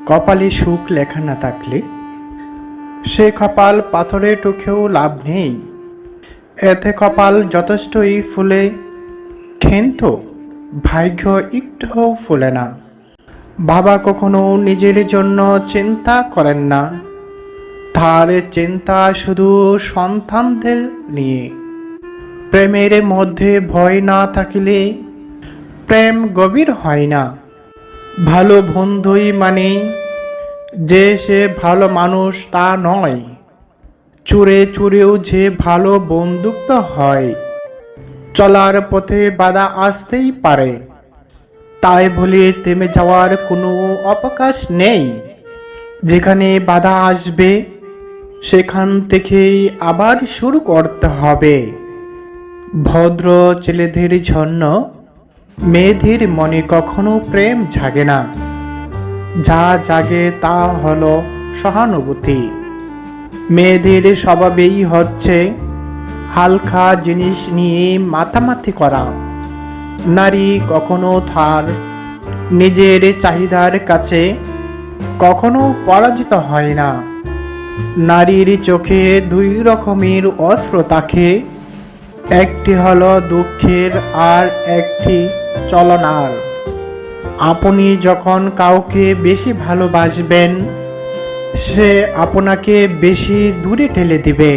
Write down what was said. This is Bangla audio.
কপালে সুখ লেখা না থাকলে সে কপাল পাথরে টুকেও লাভ নেই। এতে কপাল যথেষ্টই ফুলে কিন্তু ভাগ্য একটুও ফুলে না। বাবা কখনো নিজের জন্য চিন্তা করেন না, তার চিন্তা শুধু সন্তানদের নিয়ে। প্রেমের মধ্যে ভয় না থাকিলে প্রেম গভীর হয় না। ভালো বন্ধুই মানে যে সে ভালো মানুষ তা নয়, চুরে চুরেও যে ভালো বন্ধুত্ব হয়। চলার পথে বাধা আসতেই পারে, তাই বলে থেমে যাওয়ার কোনো অবকাশ নেই। যেখানে বাধা আসবে সেখান থেকেই আবার শুরু করতে হবে। ভদ্র ছেলেদের জন্য মেয়েদের মনে কখনো প্রেম জাগে না, যা জাগে তা হলো সহানুভূতি। মেয়েদের স্বভাবেই হচ্ছে হালকা জিনিস নিয়ে মাতামাতি করা। নারী কখনো তার নিজের চাহিদার কাছে কখনো পরাজিত হয় না। নারীর চোখে দুই রকমের অস্ত্র থাকে, একটি হলো দুঃখের আর একটি চলনার। আপনি যখন কাউকে বেশি ভালোবাসবেন সে আপনাকে বেশি দূরে ঠেলে দিবে।